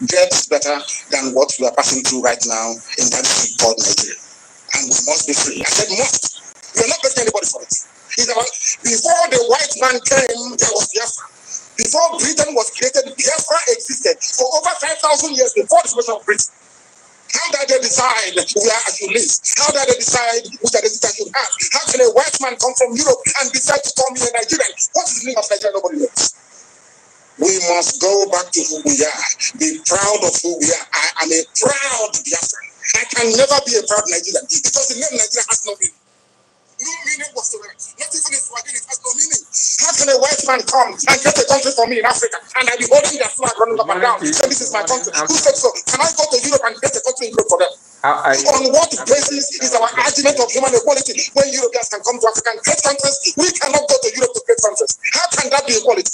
gets better than what we are passing through right now in that country called Nigeria. And we must be free. I said must. We are not begging anybody for it. Before the white man came, there was Biafra. Before Britain was created, Biafra existed for over 5,000 years before the creation of Britain. How did they decide where I should live? How did they decide which identity I should have? How can a white man come from Europe and decide to call me a Nigerian? What is the meaning of Nigeria? Nobody knows. We must go back to who we are. Be proud of who we are. I am a proud Biafran. I can never be a proud Nigerian because the name Nigeria has no meaning. No meaning whatsoever. Not even in Swahili, it has no meaning. How can a white man come and get a country for me in Africa and I be holding their flag running up and down? So this is my country. Who said so? Can I go to Europe and get a country in Europe for them? On what basis is our argument of human equality when Europeans can come to Africa and create countries? We cannot go to Europe to create countries. How can that be equality?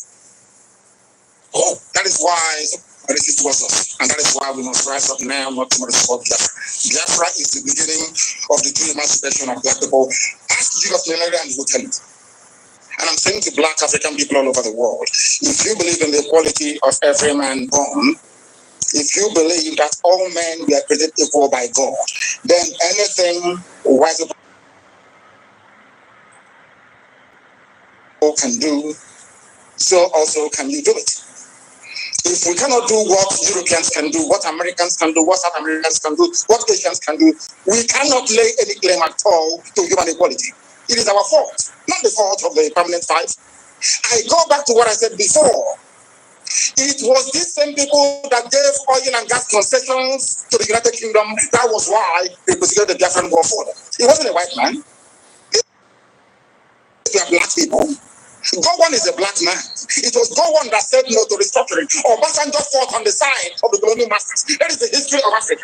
Oh, that is why this is towards us. And that is why we must rise up now, not tomorrow, to support Biafra. Biafra is the beginning of the true emancipation of black people. Ask Jesus Millennium and he will tell it. And I'm saying to black African people all over the world, if you believe in the equality of every man born, if you believe that all men were created equal by God, then anything white people can do, so also can you do it. If we cannot do what Europeans can do, what Americans can do, what South Americans can do, what Asians can do, we cannot lay any claim at all to human equality. It is our fault, not the fault of the permanent five. I go back to what I said before. It was these same people that gave oil and gas concessions to the United Kingdom. That was why they persecuted the Biafran war for them. It wasn't a white man. They are black people. Gowon is a black man. It was Gowon that said no to restructuring. Obasanjo fought on the side of the colonial masters. That is the history of Africa.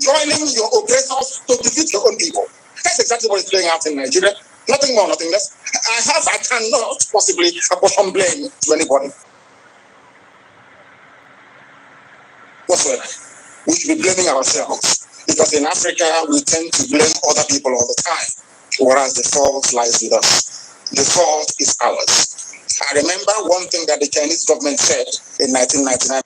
Joining your oppressors to defeat your own people. That's exactly what is playing out in Nigeria. Nothing more, nothing less. I cannot possibly apportion blame to anybody whatsoever. We should be blaming ourselves. Because in Africa, we tend to blame other people all the time. Whereas the fault lies with us. The fault is ours. I remember one thing that the Chinese government said in 1999.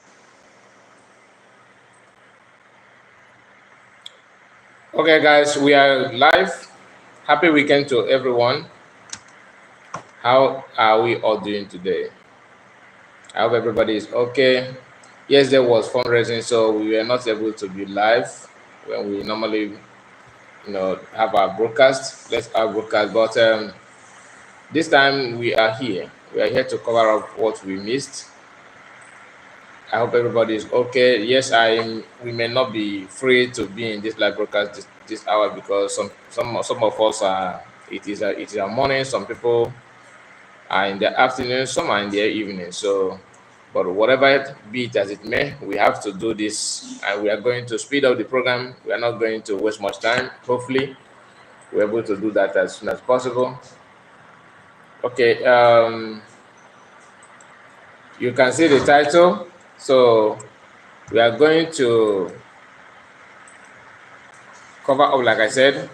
Okay, guys, we are live. Happy weekend to everyone. How are we all doing today? I hope everybody is okay. Yes, there was fundraising, so we were not able to be live when we normally, have our broadcast. Let's have broadcast, but this time we are here. We are here to cover up what we missed. I hope everybody is okay. Yes, we may not be free to be in this live broadcast this hour because some of us are. It is a morning. Some people are in the afternoon. Some are in the evening. So, but whatever be it as it may, we have to do this, and we are going to speed up the program. We are not going to waste much time. Hopefully, we're able to do that as soon as possible. Okay, you can see the title. So we are going to cover up, like I said.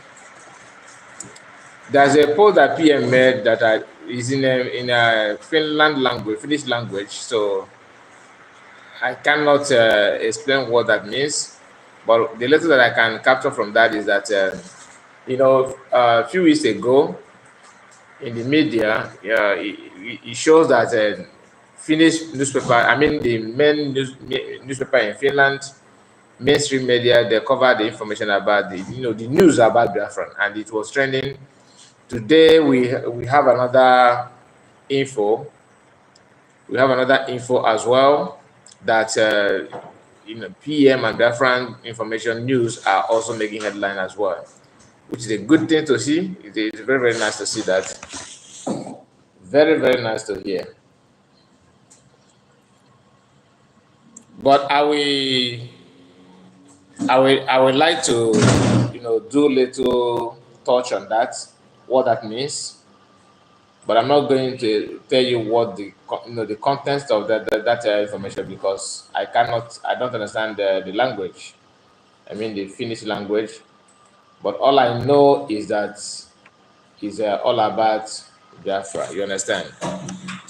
There's a post that PM made that is in a Finnish language. So I cannot explain what that means. But the little that I can capture from that is that, a few weeks ago, in the media, it shows that Finnish newspaper, the main newspaper in Finland, mainstream media, they covered the information about the news about Biafra, and it was trending. Today we have another info. We have another info as well that PM and Biafran information news are also making headline as well, which is a good thing to see. It's very, very nice to see that. Very, very nice to hear. But I would like to, do little touch on that, what that means. But I'm not going to tell you what the contents of that information, because I don't understand the language. The Finnish language. But all I know is that it's all about Biafra. You understand?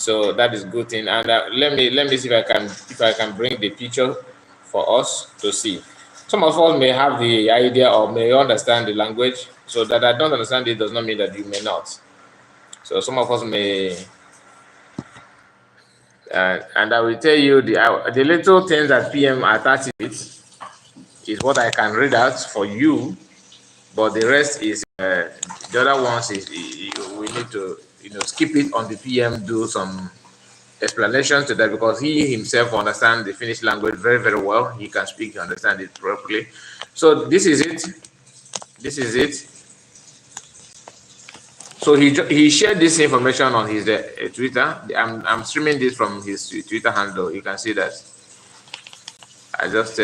So that is good thing. And let me see if I can bring the picture for us to see. Some of us may have the idea or may understand the language. So that I don't understand it does not mean that you may not. So some of us may, and I will tell you the little things that PM attached it is what I can read out for you, but the rest is the other ones is we need to skip it on the PM, do some explanation to that because he himself understands the Finnish language very very well. He can speak, he understand it properly. So this is it. This is it. So he shared this information on his Twitter. I'm streaming this from his Twitter handle. You can see that. I just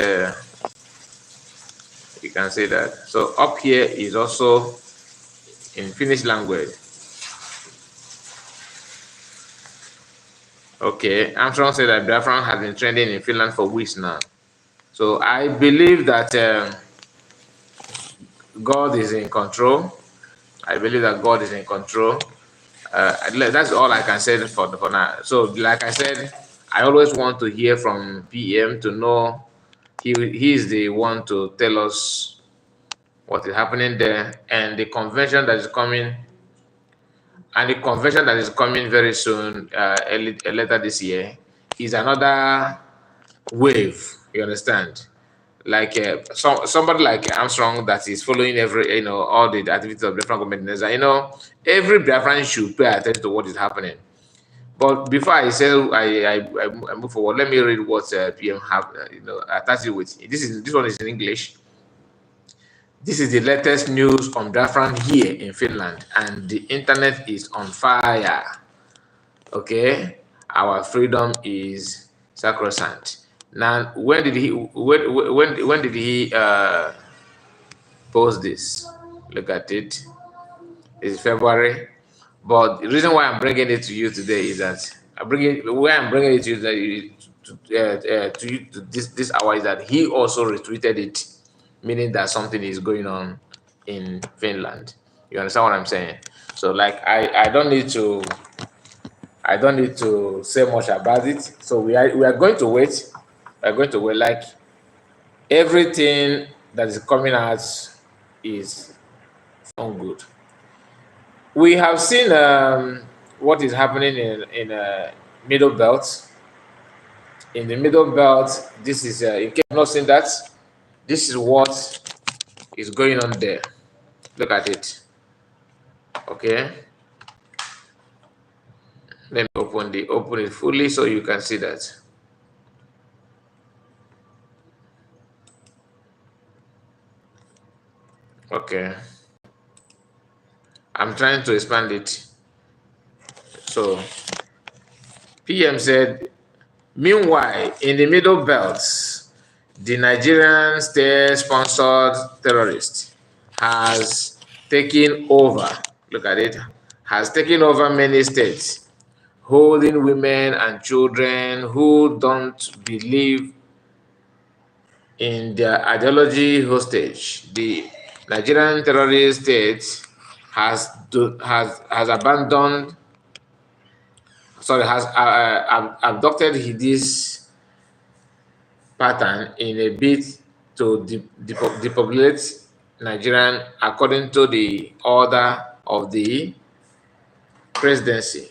you can see that. So up here is also in Finnish language. Okay, Armstrong said that Biafra has been trending in Finland for weeks now. So I believe that God is in control. I believe that God is in control. That's all I can say for now. So, like I said, I always want to hear from PM to know he is the one to tell us what is happening there, and the convention that is coming, very soon, later this year, is another wave. You understand? Like somebody like Armstrong that is following every all the activities of Biafran government, every Biafran should pay attention to what is happening. But before I say I move forward, let me read what PM have attached it with. This one is in English. This is the latest news on Biafran here in Finland, and the internet is on fire. Okay, our freedom is sacrosanct. Now, when did he post this? Look at it. It's February. But the reason why I'm bringing it to you today is that I'm bringing it to you to this hour is that he also retweeted it, meaning that something is going on in Finland. You understand what I'm saying? So, like, I don't need to say much about it. So we are going to wait. We're going to wait. Like everything that is coming out is not good. We have seen what is happening in Middle Belt. In the Middle Belt, this is in case you've not seen that, this is what is going on there. Look at it. Okay. Let me open it fully so you can see that. Okay. I'm trying to expand it. So PM said, meanwhile, in the Middle Belt, the Nigerian state-sponsored terrorist has taken over. Look at it. Has taken over many states, holding women and children who don't believe in their ideology hostage. The Nigerian terrorist state has abandoned. Sorry, has abducted this pattern in a bid to depopulate Nigerian according to the order of the presidency.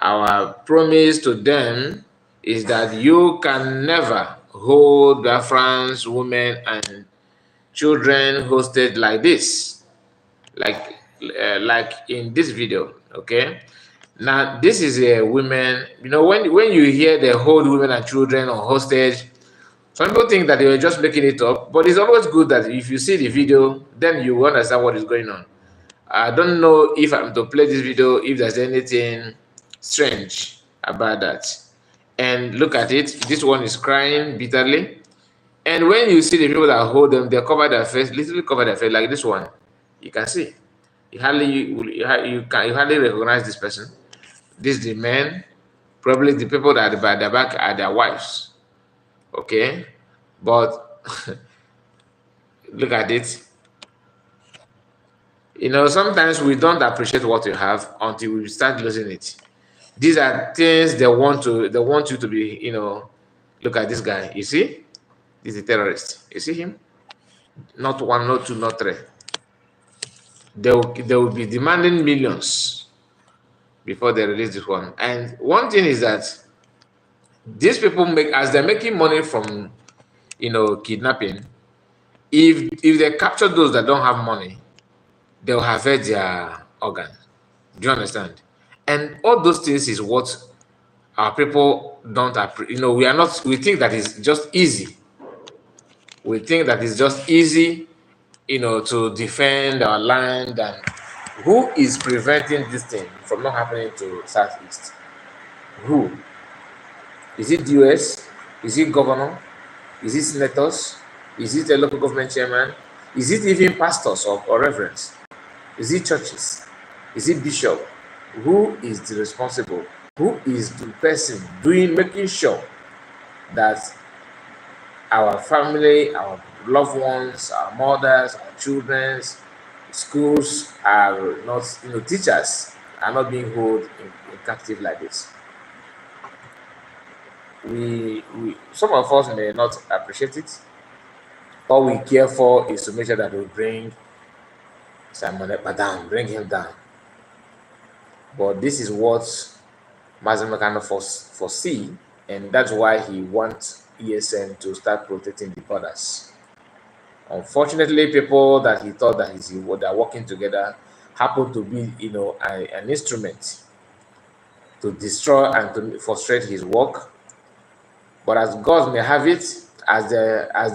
Our promise to them is that you can never hold Biafran's women and children hostage like this, like in this video. Okay, now this is a women. When you hear they hold women and children on hostage, some people think that they were just making it up, but it's always good that if you see the video, then you understand what is going on. I don't know if I'm to play this video, if there's anything strange about that. And look at it. This one is crying bitterly. And when you see the people that hold them, they cover their face, literally cover their face, like this one. You can see. You hardly recognize this person. This is the men. Probably the people that are by their back are their wives. Okay? But look at it. Sometimes we don't appreciate what we have until we start losing it. These are things they want you to be, look at this guy. You see? This is a terrorist. You see him? Not one, not two, not three. They will be demanding millions before they release this one. And one thing is that these people as they're making money from, kidnapping, if they capture those that don't have money, they'll have their organ. Do you understand? And all those things is what our people don't appreciate. We think that it's just easy. We think that it's just easy, to defend our land. And who is preventing this thing from not happening to Southeast? Who? Is it the US? Is it governor? Is it senators? Is it a local government chairman? Is it even pastors or reverends? Is it churches? Is it bishop? Who is the responsible? Who is the person making sure that our family, our loved ones, our mothers, our children, schools are not, teachers are not being held in captive like this? We some of us may not appreciate it. All we care for is to make sure that we bring Simon Ekpa down, bring him down. But this is what Mazen Makano foresee, and that's why he wants ESN to start protecting the borders. Unfortunately, people that he thought that they're working together happen to be, an instrument to destroy and to frustrate his work. But as God may have it, as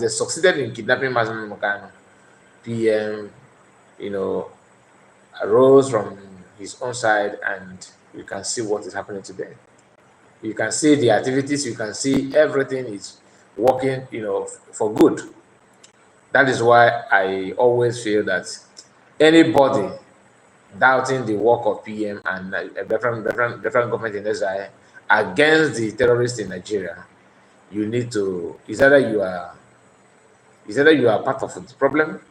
they succeeded in kidnapping Mazen Makano, PM, arose from his own side, and you can see what is happening today. You can see the activities, you can see everything is working, for good. That is why I always feel that anybody doubting the work of PM and different government in Israel against the terrorists in Nigeria, you need to, is either you are part of the problem,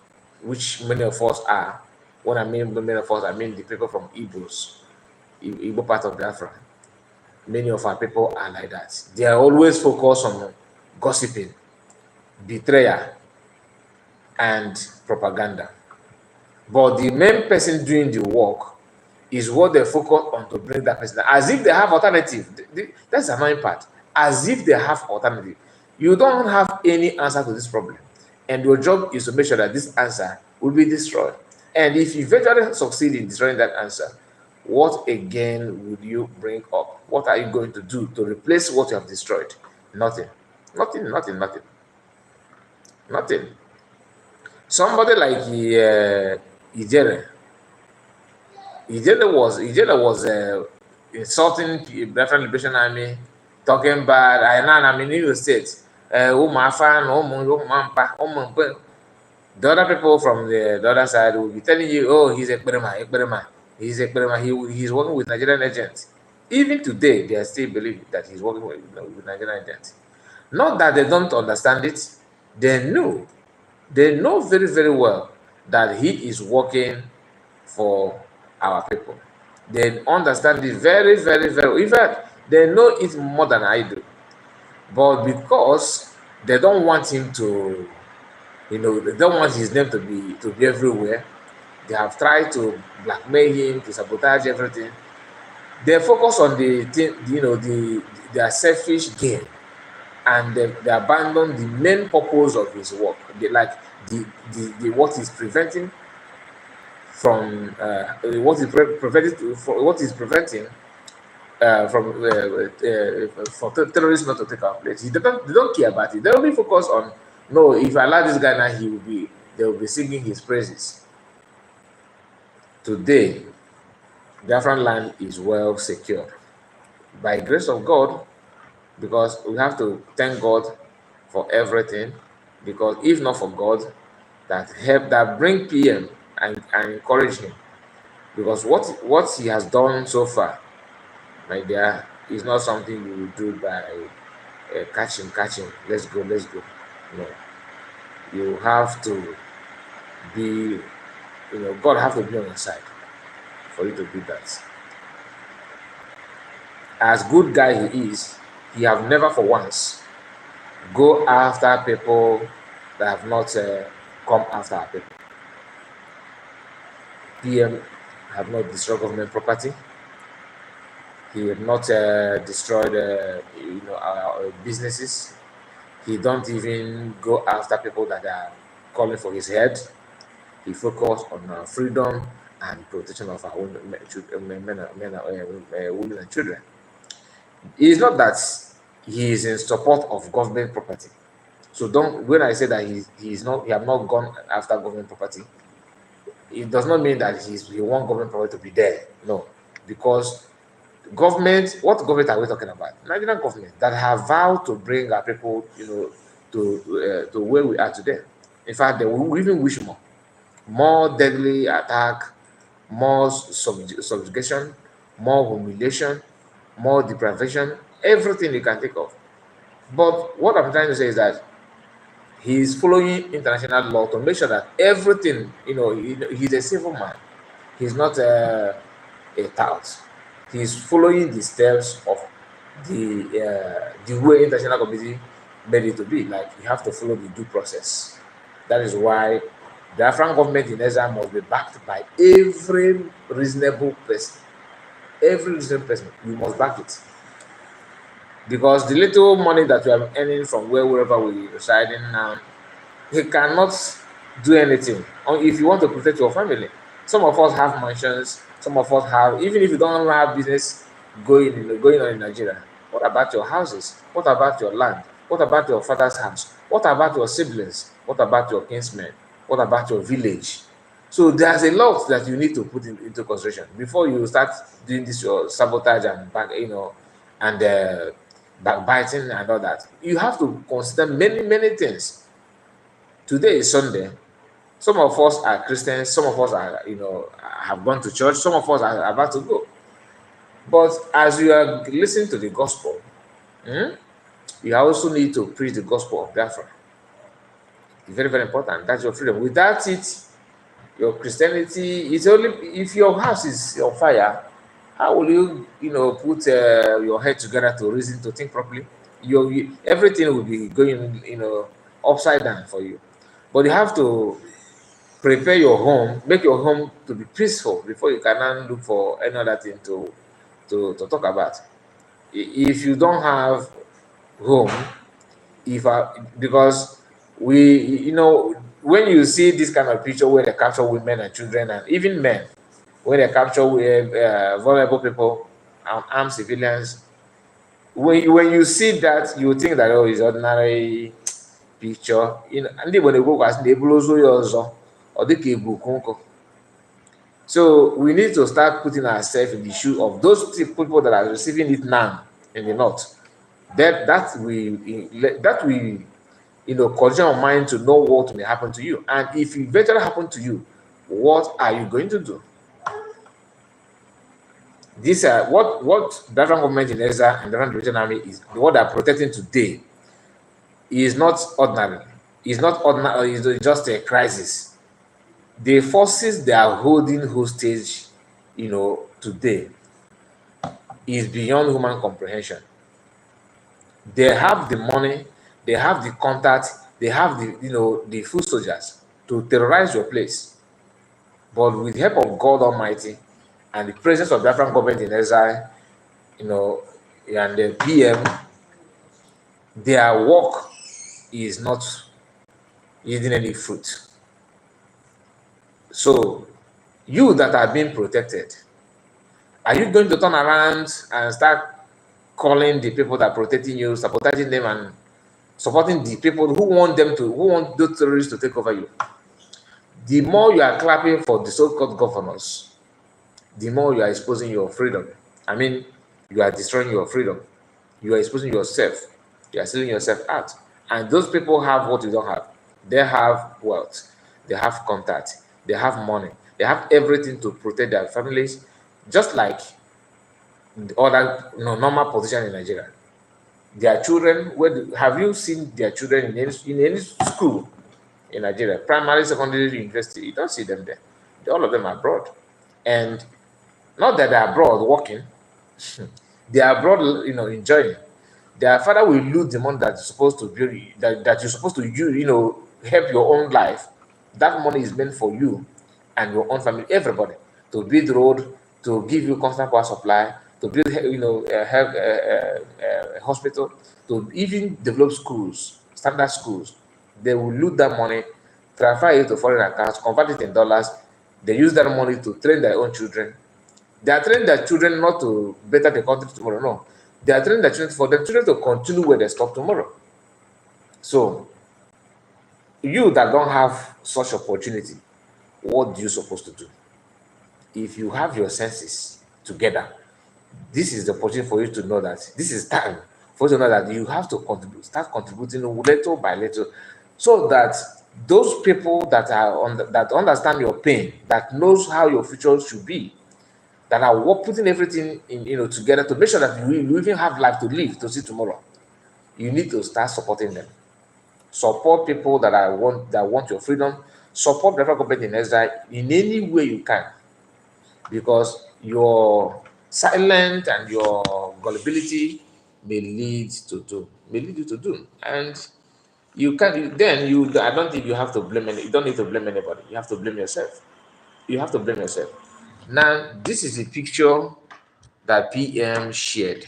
which many of us are. When I mean many of us, I mean the people from Igbo part of Biafra. Many of our people are like that. They are always focused on gossiping, betrayal, and propaganda. But the main person doing the work is what they focus on to bring that person, as if they have alternative. That's the annoying part. As if they have alternative. You don't have any answer to this problem. And your job is to make sure that this answer will be destroyed. And if you eventually succeed in destroying that answer, what again would you bring up? What are you going to do to replace what you have destroyed? Nothing. Nothing. Somebody like Ijere. Ijere was insulting the Biafran Liberation Army, talking bad. I mean, in the States. The other people from the other side will be telling you, oh, he's a Ekberema. He's working with Nigerian agents. Even today, they are still believing that he's working with Nigerian agents. Not that they don't understand it. They know very, very well that he is working for our people. They understand it very, very, very well. In fact, they know it more than I do. But because they don't want him to, they don't want his name to be everywhere. They have tried to blackmail him, to sabotage everything. They focus on their selfish gain, and they abandon the main purpose of his work. What is preventing from what is preventing for terrorists not to take our place. They don't care about it. They only focus on, no, if I allow this guy now, they will be singing his praises. Today, Biafran land is well secured by grace of God, because we have to thank God for everything. Because if not for God, that bring PM and encourage him, because what he has done so far, my dear, is not something you will do by catch him, let's go. No, you have to be, God have to be on your side for you to do that. as good guy he is, he have never for once go after people that have not come after our people. PM have not destroyed government property. He have not destroyed our businesses. He don't even go after people that are calling for his head. He focused on freedom and protection of our women, women and children. It's not that he is in support of government property. So don't, when I say that he have not gone after government property, it does not mean that he wants government property to be there. No, because government, what government are we talking about? Nigerian government that have vowed to bring our people, to where we are today. In fact, they will even wish more deadly attack, more subjugation, more humiliation, more deprivation, everything you can think of. But what I'm trying to say is that he's following international law to make sure that everything, he's a civil man. He's not a tout. He's following the steps of the way international community made it to be. Like, you have to follow the due process. That is why the Afghan government in exile must be backed by every reasonable person. Every reasonable person, we must back it. Because the little money that we are earning from wherever we are residing now, he cannot do anything. If you want to protect your family, some of us have mansions, some of us have, even if you don't have business going on in Nigeria, what about your houses? What about your land? What about your father's house? What about your siblings? What about your kinsmen? What about your village? So there's a lot that you need to put into consideration before you start doing this your sabotage and backbiting and all that. You have to consider many things. Today is Sunday. Some of us are Christians. Some of us are, have gone to church. Some of us are about to go. But as you are listening to the gospel, you also need to preach the gospel of Biafra. It's very, very important. That's your freedom. Without it, your Christianity is only, if your house is on fire, how will you, put your head together to reason, to think properly? Everything will be going, upside down for you. But you have to prepare your home, make your home to be peaceful before you can look for any other thing to talk about. If you don't have home, because when you see this kind of picture where they capture women and children and even men, when they capture vulnerable people and armed civilians, when you see that, you think that, oh, it's ordinary picture. And when they go as they blow or they so we need to start putting ourselves in the shoe of those people that are receiving it now in the north. That we condition our mind to know what may happen to you. And if it eventually happen to you, what are you going to do? These are what the African government in Ezra and the African Army is what they're protecting today is not ordinary. It's not ordinary, it's just a crisis. The forces they are holding hostage, today is beyond human comprehension. They have the money, they have the contact, they have the foot soldiers to terrorize your place. But with the help of God Almighty and the presence of the African government in exile, and the PM, their work is not yielding any fruit. So, you that are being protected, are you going to turn around and start calling the people that are protecting you, supporting them, and supporting the people who want those terrorists to take over you? The more you are clapping for the so-called governors, the more you are exposing your freedom. I mean, you are destroying your freedom. You are exposing yourself. You are selling yourself out. And those people have what you don't have. They have wealth. They have contact. They have money. They have everything to protect their families, just like the other normal position in Nigeria. Their children, have you seen their children in any school in Nigeria? Primary, secondary, university, you don't see them there. All of them are abroad. And not that they're abroad working, They are abroad, enjoying. Their father will lose the money that's supposed to be that you're supposed to help your own life. That money is meant for you and your own family, everybody, to build road, to give you constant power supply, to build help hospital, to even develop schools, standard schools. They will lose that money, transfer it to foreign accounts, convert it in dollars. They use that money to train their own children. They are training their children not to better the country tomorrow. No, they are training their children for the children to continue where they stop tomorrow. So you that don't have such opportunity, what do you supposed to do? If you have your senses together, this is the opportunity for you to know that this is time for you to know that you have to contribute, start contributing little by little, so that those people that are that understand your pain, that knows how your future should be, that are putting everything in together to make sure that you even have life to live to see tomorrow. You need to start supporting them. Support people that want your freedom. Support the federal government in exile in any way you can, because your silence and your gullibility may lead you to doom. And you can then you I don't think you have to blame you don't need to blame anybody. You have to blame yourself. You have to blame yourself. Now, this is a picture that PM shared.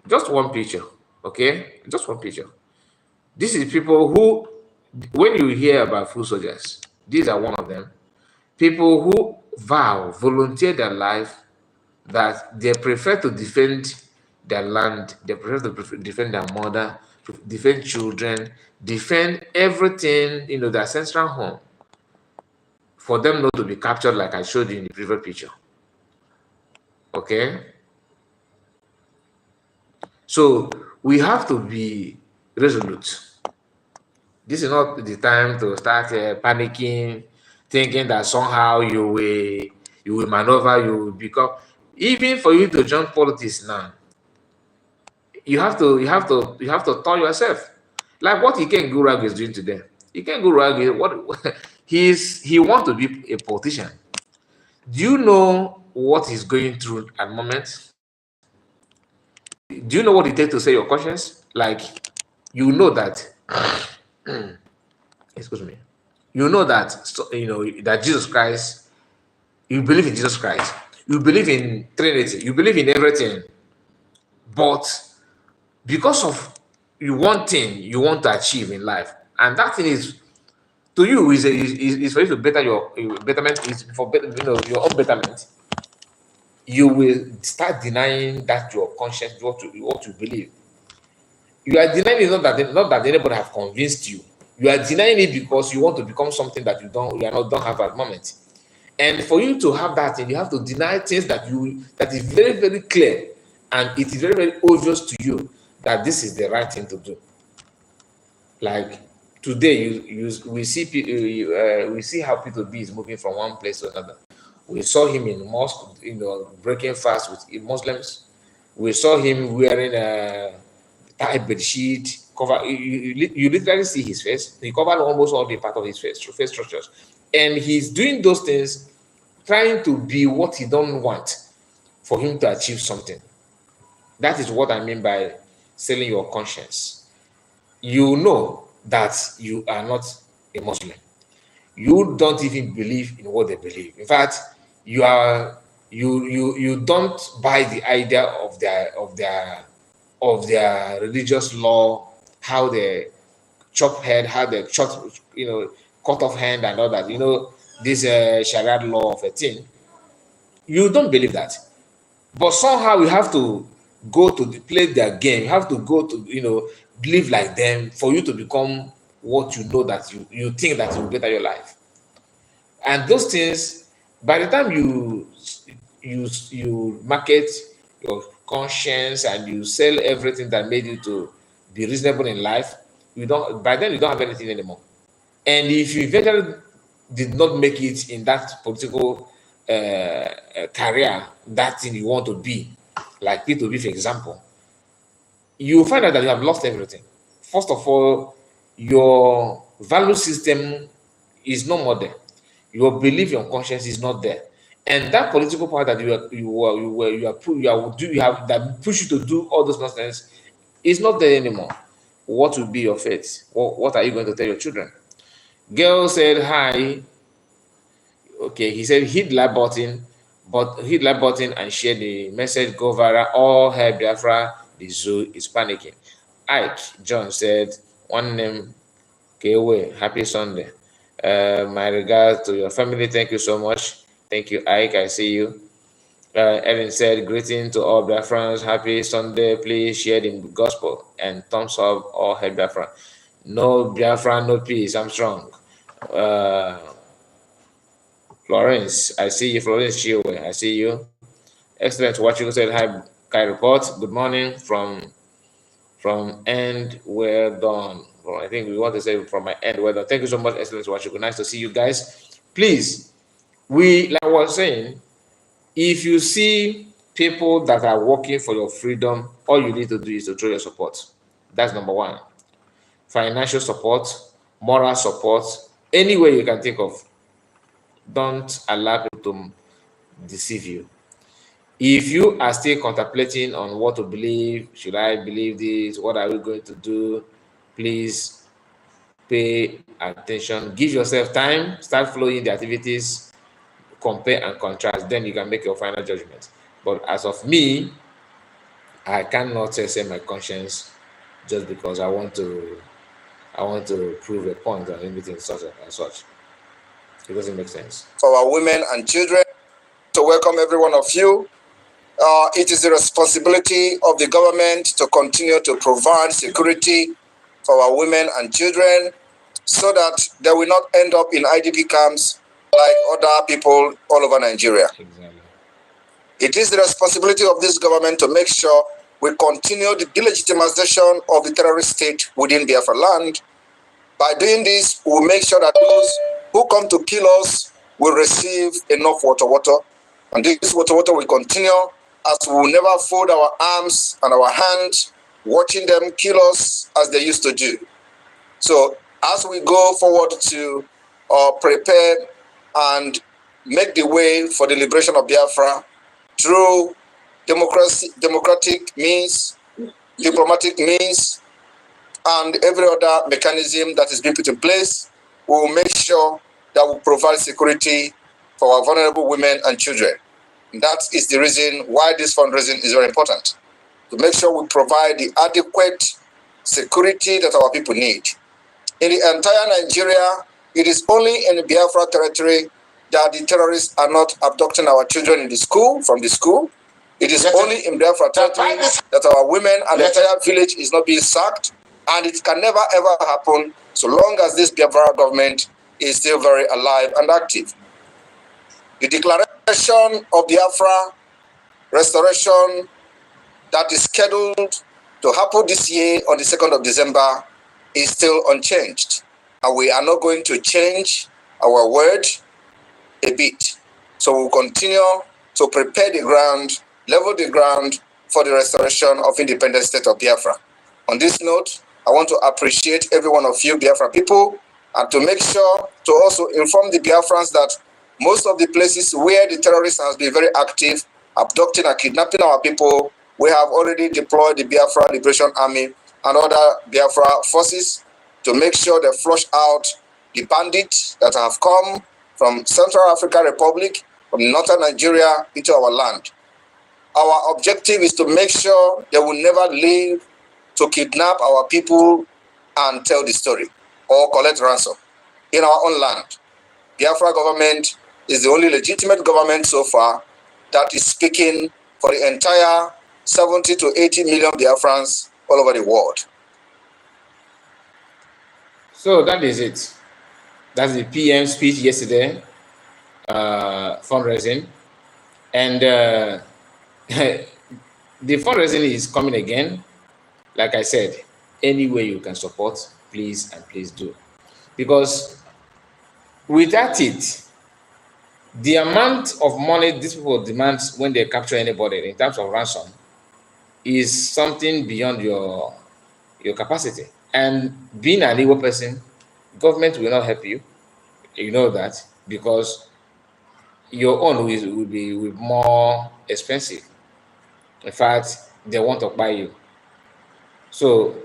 Just one picture, okay? Just one picture. This is people who, when you hear about food soldiers, these are one of them. People who volunteer their life, that they prefer to defend their land, they prefer to defend their mother, defend children, defend everything, their ancestral home, for them not to be captured, like I showed you in the previous picture. Okay? So we have to be resolute. This is not the time to start panicking, thinking that somehow you will maneuver, you will become. Even for you to join politics now, you have to tell yourself, like what Iken Gurag is doing today. Iken Gurag is what he wants to be a politician. Do you know what he's going through at the moment? Do you know what it takes to say your conscience? Like, you know that, excuse me, you know that, that Jesus Christ, you believe in Jesus Christ, you believe in Trinity, you believe in everything, but because of one thing you want to achieve in life, and that thing is, to you, is for you to better your betterment, is for your own betterment. You will start denying that your conscience, what you believe. You are denying it not that anybody have convinced you. You are denying it because you want to become something that you don't have at the moment. And for you to have that thing, you have to deny things that is very, very clear, and it is very, very obvious to you that this is the right thing to do. Like today, we see how Peter B is moving from one place to another. We saw him in mosque, breaking fast with Muslims. We saw him wearing a tight bed sheet, cover. You literally see his face. He covered almost all the part of his face structures, and he's doing those things, trying to be what he don't want for him to achieve something. That is what I mean by selling your conscience. You know that you are not a Muslim. You don't even believe in what they believe. In fact, you don't buy the idea of their religious law, how they chop head, how they cut off hand and all that. This Sharia law of a thing. You don't believe that, but somehow you have to go to play their game. You have to go to live like them for you to become what you know that you think that will better your life. And those things, by the time you market your conscience and you sell everything that made you to be reasonable in life, by then you don't have anything anymore. And if you eventually did not make it in that political career, that thing you want to be, like P2B, for example, you find out that you have lost everything. First of all, your value system is no more there. Your belief, your conscience is not there. And that political power that you have that push you to do all those nonsense is not there anymore. What will be your fate? What are you going to tell your children? Girl said hi. Okay, he said hit like button and share the message, go viral. All hail Biafra, the zoo is panicking. Ike John said, one name, Kewe, happy Sunday. My regards to your family. Thank you so much. Thank you, Ike. I see you. Ellen said, greeting to all Biafrans. Happy Sunday. Please share the gospel and thumbs up all hail Biafra. No Biafra, no peace. I'm strong. Florence, I see you. Florence Chiwe, I see you. Excellent. Watching said hi, Kai report. Good morning from end well done. Well, I think we want to say from my end well done. Thank you so much, excellent watching. Nice to see you guys. Please, like I was saying, if you see people that are working for your freedom, all you need to do is to show your support. That's number one. Financial support, moral support, any way you can think of. Don't allow people to deceive you. If you are still contemplating on what to believe, should I believe this? What are we going to do? Please pay attention. Give yourself time. Start following the activities. Compare and contrast. Then you can make your final judgment. But as of me, I cannot say my conscience just because I want to prove a point or anything such and such. It doesn't make sense. For our women and children, to welcome every one of you. It is the responsibility of the government to continue to provide security for our women and children so that they will not end up in IDP camps like other people all over Nigeria. Exactly. It is the responsibility of this government to make sure we continue the delegitimization of the terrorist state within Biafra land. By doing this, we will make sure that those who come to kill us will receive enough water. And this water will continue as we will never fold our arms and our hands watching them kill us as they used to do. So as we go forward to prepare and make the way for the liberation of Biafra through democratic means, diplomatic means, and every other mechanism that is being put in place, we will make sure that we provide security for our vulnerable women and children. And that is the reason why this fundraising is very important, to make sure we provide the adequate security that our people need. In the entire Nigeria, it is only in the Biafra territory that the terrorists are not abducting our children in the school, from the school. It is only in Biafra territory that our women and the entire village is not being sacked, and it can never ever happen so long as this Biafra government is still very alive and active. The declaration of Biafra restoration that is scheduled to happen this year on the 2nd of December is still unchanged. And we are not going to change our word a bit. So we'll continue to prepare the ground, level the ground for the restoration of independent state of Biafra. On this note, I want to appreciate every one of you Biafra people, and to make sure to also inform the Biafrans that most of the places where the terrorists has been very active, abducting and kidnapping our people, we have already deployed the Biafra Liberation Army and other Biafra forces to make sure they flush out the bandits that have come from Central African Republic, from northern Nigeria into our land. Our objective is to make sure they will never leave to kidnap our people and tell the story or collect ransom in our own land. Biafra government is the only legitimate government so far that is speaking for the entire 70 to 80 million Biafrans all over the world. So that is it. That's the PM speech yesterday, fundraising. And the fundraising is coming again. Like I said, any way you can support, please and please do. Because without it, the amount of money these people demand when they capture anybody in terms of ransom is something beyond your capacity. And being an Igbo person, government will not help you. You know that, because your own will be more expensive. In fact, they want to buy you. So,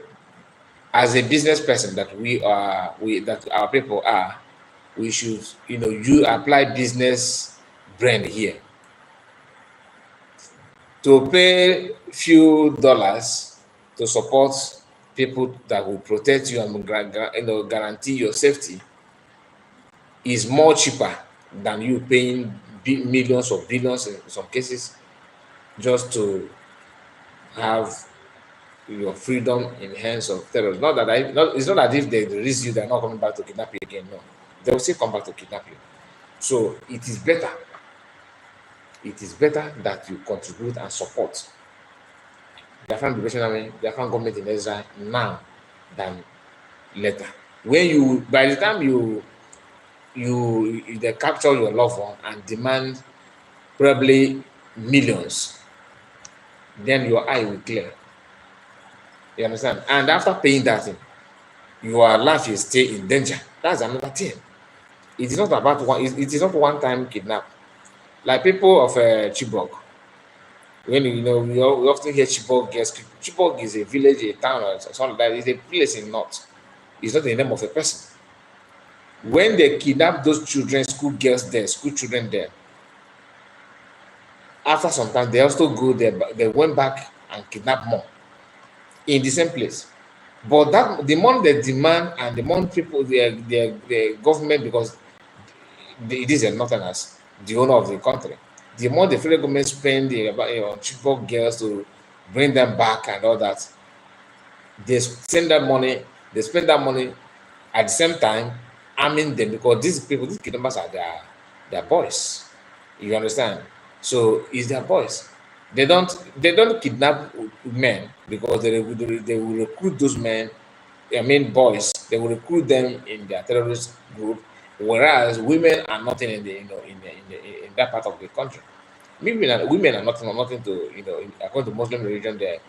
as a business person that that our people are, we should, you apply business brand here to pay few dollars to support people that will protect you and guarantee your safety is more cheaper than you paying millions or billions in some cases just to have your freedom in hands of terrorists. It's not that if they release you, they're not coming back to kidnap you again. No, they will still come back to kidnap you. So it is better that you contribute and support Biafran Liberation Army, Biafran government in exile now than later. When you, by the time they capture your loved one and demand probably millions, then your eye will clear. You understand? And after paying that thing, your life is still in danger. That's another thing. It is not about it is not one time kidnap. Like people of Chibok, when we often hear Chibok girls. Chibok is a village, a town, or something like that. It's a place in north. It's not the name of a person. When they kidnap those children, school girls there, school children there, after some time they also go there, but they went back and kidnap more in the same place. But that the more they demand and the more people, the government, because it is a northerners, the owner of the country, the more the federal government spend on Chibok girls to bring them back and all that, they spend that money, at the same time arming them, because these kidnappers are their boys. You understand? So it's their boys. They don't kidnap men because they will recruit those men. I mean boys. They will recruit them in their terrorist group, whereas women are nothing in the in that part of the country. Women are nothing to according to Muslim religion. They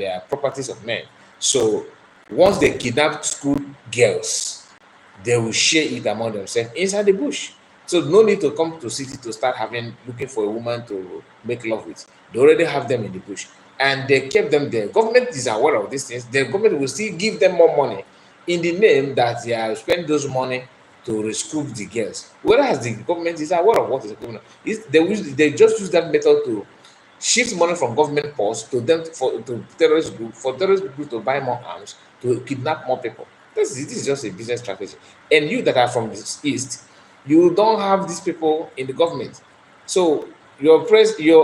are properties of men. So once they kidnap school girls, they will share it among themselves inside the bush. So no need to come to city to start looking for a woman to make love with. They already have them in the bush, and they kept them there. Government is aware of these things. The government will still give them more money in the name that they are spending those money to rescue the girls. Whereas the government is aware of what is going on. They just use that method to shift money from government purse to them to terrorist group to buy more arms to kidnap more people. This is just a business strategy. And you that are from the east, you don't have these people in the government. So your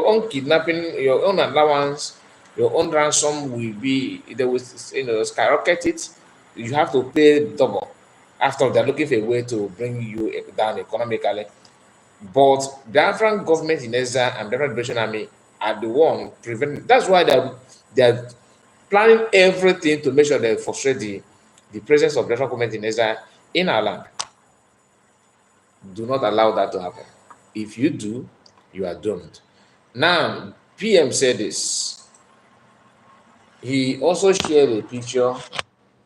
own kidnapping, your own allowance, your own ransom will be they will skyrocket it. You have to pay double. After they're looking for a way to bring you down economically. But Biafran government in exile and Biafran Liberation Army are the one preventing. That's why they're planning everything to make sure they frustrate the presence of Biafran government in exile in our land. Do not allow that to happen. If you do, you are doomed. Now, PM said this. He also shared a picture,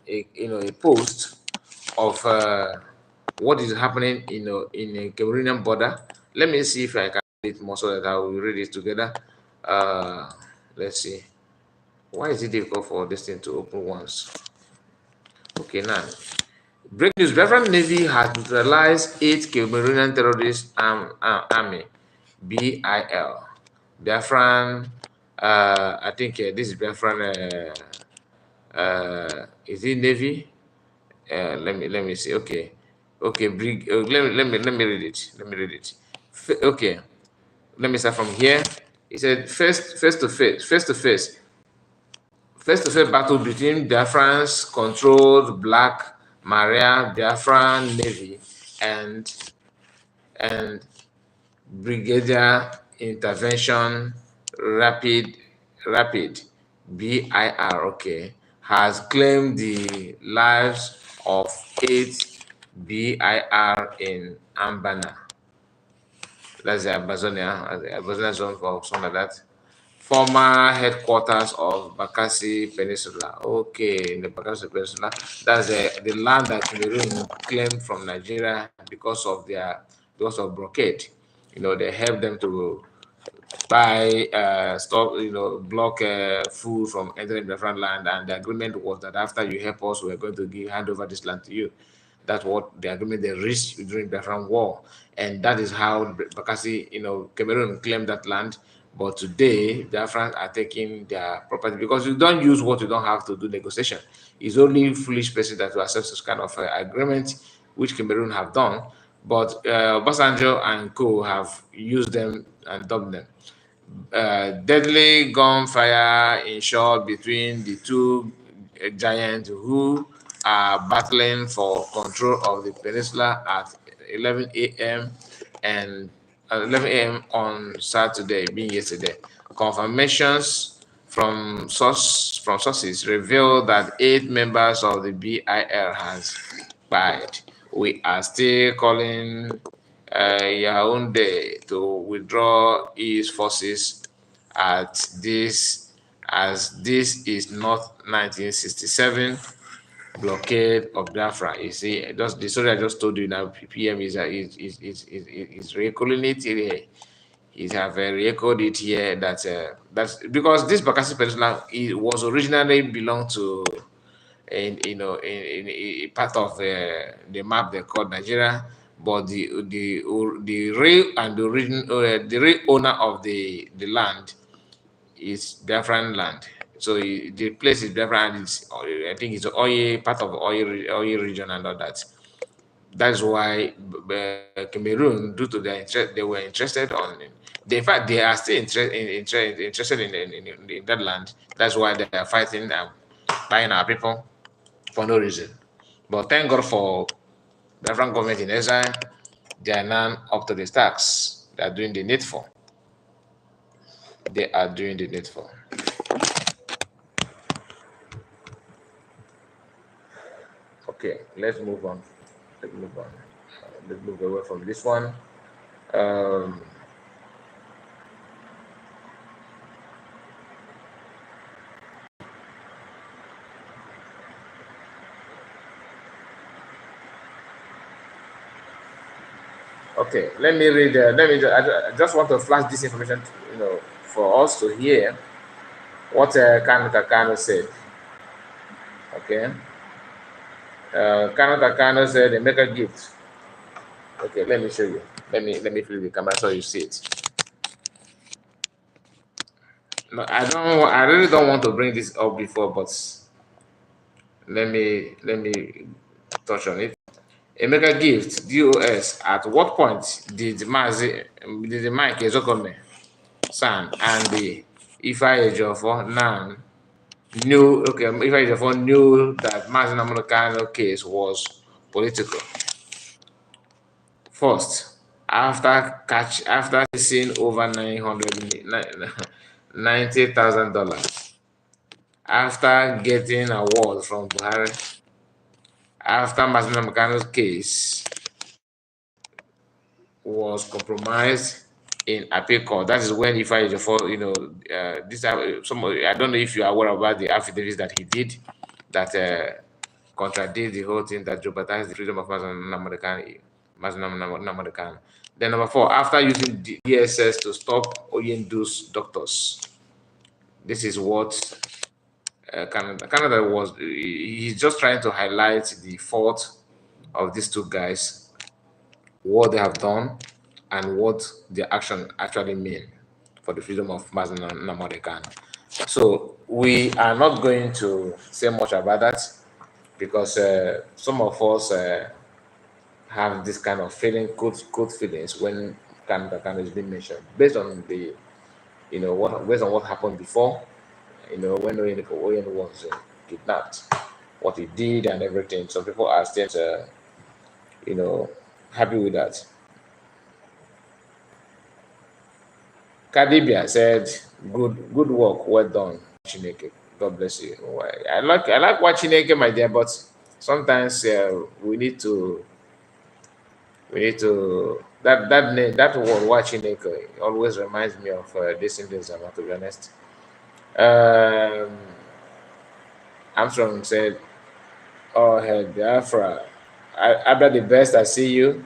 a post of what is happening in a Cameroonian border. Let me see if I can read it more so that I will read it together. Let's see. Why is it difficult for this thing to open once? Okay, now. Break news. Biafran Navy has neutralized 8 Cameroonian terrorist army, BIL. Biafran, I think this is Biafran, is it Navy? Let me see. Okay, okay. Let me read it. Let me read it. Okay, let me start from here. He said face-to-face battle between Biafran's controlled Black Maria Biafran Navy and Brigadier Intervention Rapid BIR, okay, has claimed the lives of 8 BIR in Ambana. That's the Amazonia zone or something like that. Former headquarters of Bakassi Peninsula. Okay, in the Bakassi Peninsula, that's the land that Cameroon claimed from Nigeria because of blockade. They help them to buy stop, block food from entering the front land, and the agreement was that after you help us, we're going to hand over this land to you. That's what the agreement they reached during the Biafran War, and that is how Bakassi, Cameroon claimed that land. But today, Biafrans are taking their property because you don't use what you don't have to do negotiation. It's only foolish person that will accept such kind of agreement, which Cameroon have done. But Obasanjo and co have used them and dubbed them. Deadly gunfire ensured between the two giants who are battling for control of the peninsula at 11 a.m. and 11 a.m. on Saturday, being yesterday. Confirmations from sources reveal that 8 members of the BIL has died. We are still calling Yaoundé to withdraw its forces at this as this is not 1967 blockade of Biafra. You see, just the story I just told you now, PM is recalling it here. He have recorded it here that's because this Bakassi Peninsula it was originally belonged to in part of the map they called Nigeria, but the real and the real owner of the land is Biafran land. So the place is Biafran. I think it's oil part of oil region and all that. That's why Cameroon, due to their interest, they were interested in fact, they are still interested in that land. That's why they are fighting and buying our people for no reason. But thank God for the African government in exile, they are now up to the tax. They are doing the needful. They are doing the needful. Okay, let's move on. Let's move on. Let's move away from this one. Um, okay, let me read. I just want to flash this information, for us to hear what Kanu Kakano said. Okay, Kanu Kakano said they make a gift. Okay, let me show you. Let me flip the camera so you see it. No, I don't. I really don't want to bring this up before, but let me touch on it. Emeka Gift DOS. At what point did the Mike Ezokome San and the Ifeanyi Ejiofor now Ifeanyi Ejiofor knew that Mazi Nnamdi case was political? First, after seeing over $90,000, after getting awards from Buhari, after Mazi Nnamdi case was compromised in appeal court. That is when if I for this I don't know if you are aware about the affidavits that he did that contradict the whole thing that jeopardized the freedom of Mazin. Then number 4, after using the DSS to stop Oyendu's doctors. This is what Canada was. He's just trying to highlight the fault of these two guys, what they have done, and what their action actually mean for the freedom of Mazin Nnamdi Kanu. So we are not going to say much about that because some of us have this kind of feeling, good feelings when Kanu is being mentioned, based on the, based on what happened before, when Oyen was kidnapped, what he did and everything. Some people are still, happy with that. Kadibia said, "Good work, well done, Chineke. God bless you." I like watching Chineke, my dear, but sometimes we need to that name, that word watching Chineke always reminds me of this Hinduism. To be honest, um, Armstrong said, "Oh, hey, Biafra, Abba the best. I see you."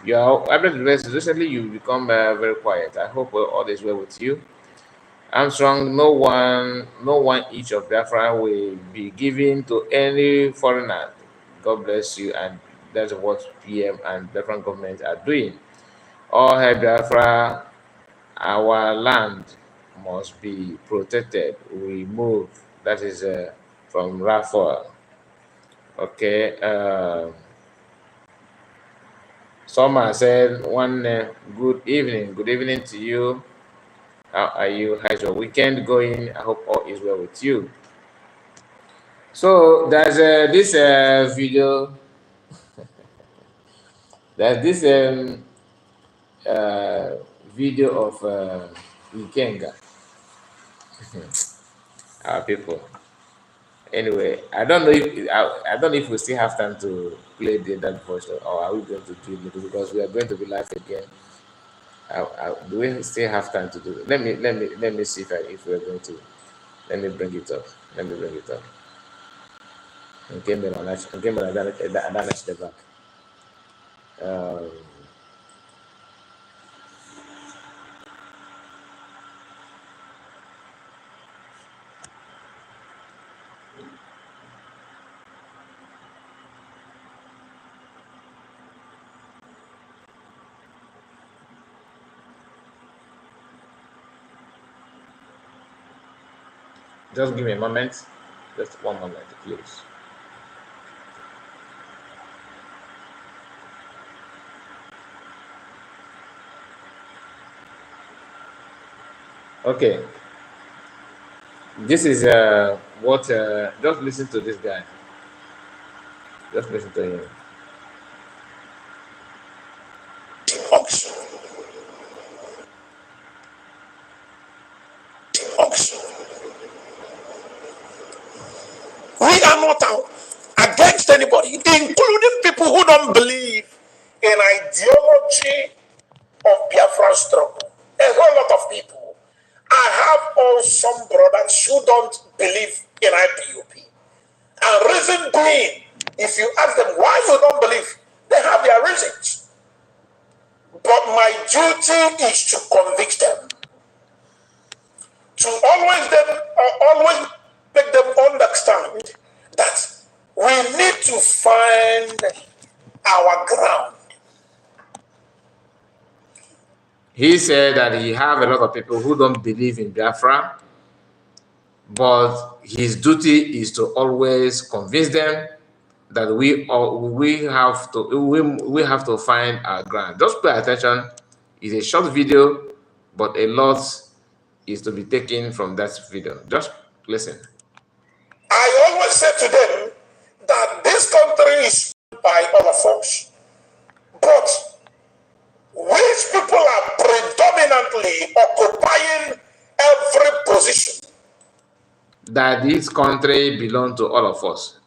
Recently you become very quiet. I hope all is well with you. Armstrong, no one each of Biafra will be given to any foreigner. God bless you, and that's what PM and different governments are doing. All hail Biafra, our land must be protected. We move. That is from Rafael. Okay. Summer said one good evening. Good evening to you. How are you? How's your weekend going? I hope all is well with you. So there's this video. There's this uh, video of Ikenga, our people. Anyway, I don't know if we still have time to play that voice, or are we going to do it because we are going to be live again. Do we still have time to do it? Let me see if we're going to. Let me bring it up. Let me bring it up. Okay, the back. Um, just give me a moment. Just one moment, please. Okay, this is what. Just listen to this guy. Just listen to him. Ox. Ox. We are not out against anybody, including people who don't believe in ideology of Biafran struggle. A whole lot of people. I have some brothers who don't believe in IPUP. And reason being, if you ask them why you don't believe, they have their reasons. But my duty is to convict them, to always make them understand that we need to find our ground. He said that he have a lot of people who don't believe in Biafra, but his duty is to always convince them that we have to find our ground. Just pay attention. It's a short video, but a lot is to be taken from that video. Just listen. I always say to them that this country is by all of us, but which people are predominantly occupying every position. That this country belongs to all of us.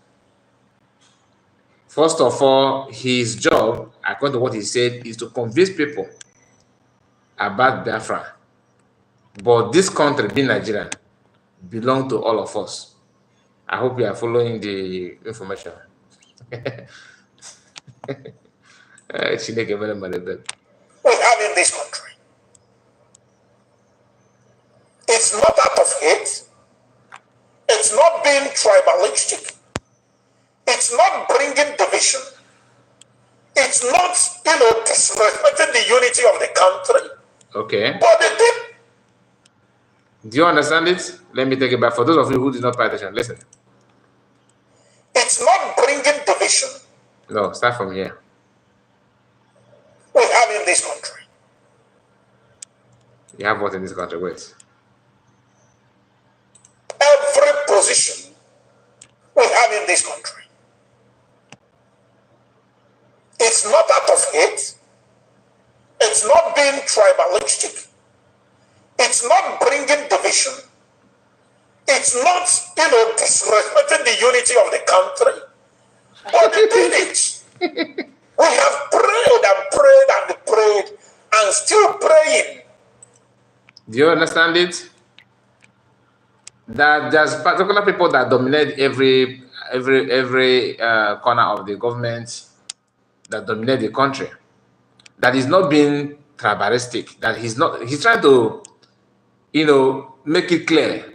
First of all, his job, according to what he said, is to convince people about Biafra. But this country, being Nigeria, belongs to all of us. I hope you are following the information. We have in this country. It's not out of hate. It's not being tribalistic. It's not bringing division. It's not, disrespecting the unity of the country. Okay. But the thing. Do you understand it? Let me take it back. For those of you who did not pay attention, listen. It's not bringing division. No, start from here. We have in this country. You have what in this country? Wait. Every position we have in this country. It's not out of hate. It's not being tribalistic. It's not bringing division. It's not, disrespecting the unity of the country. But the thing is, we have prayed and prayed and prayed and still praying. Do you understand it? That there's particular people that dominate every corner of the government, that dominate the country. that he's not being tribalistic, that he's trying to, make it clear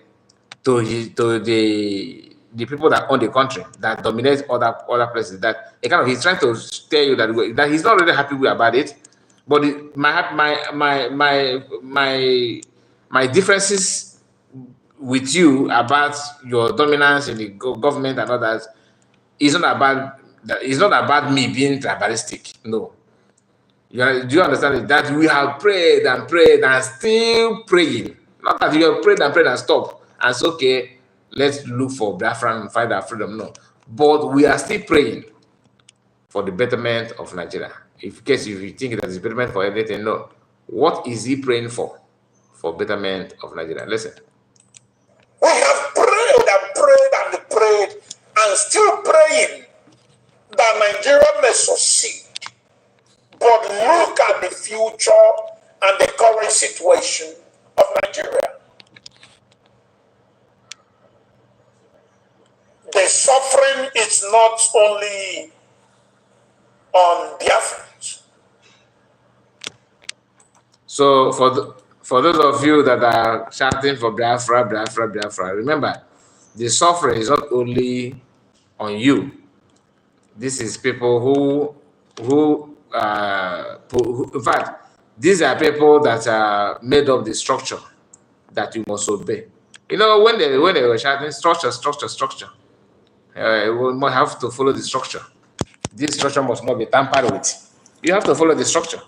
to the people that own the country, that dominate other places, that he's trying to tell you that he's not really happy about it, but my differences with you about your dominance in the government and others is not about that. It's not about me being tribalistic. No, do you understand it? That we have prayed and prayed and still praying. Not that you have prayed and stop and say, okay, let's look for Biafra and find our freedom. No. But we are still praying for the betterment of Nigeria. In case if you think that it's betterment for everything, no. What is he praying for? For betterment of Nigeria. Listen. We have prayed and prayed and prayed and still praying that Nigeria may succeed. But look at the future and the current situation of Nigeria. The suffering is not only on Biafrans. So for those of you that are shouting for Biafra, remember, the suffering is not only on you. This is people who in fact, these are people that made up the structure that you must obey. When they were shouting structure, we must have to follow the structure. This structure must not be tampered with. You have to follow the structure.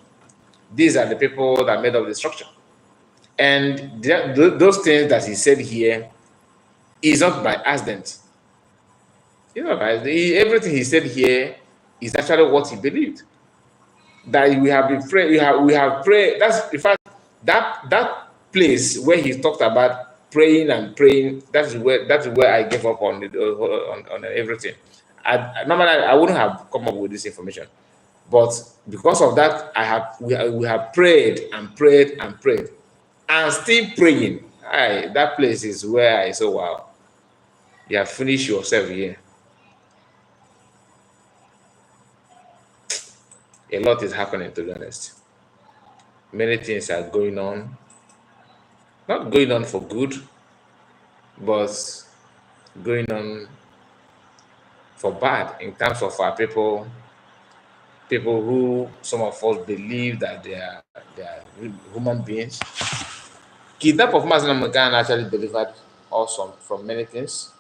These are the people that made up the structure. And those things that he said here is not by accident. Everything he said here is actually what he believed. That we have been praying, we have prayed. That's in fact that place where he talked about praying and praying. That's where I gave up on everything. Normally I wouldn't have come up with this information, but because of that, we have prayed and prayed and prayed, and still praying. That place is where I say, wow, you have finished yourself here. A lot is happening, to be honest. Many things are going on. Not going on for good, but going on for bad in terms of our people who some of us believe that they are human beings. Kidnap of Muslim Magan actually delivered awesome from many things,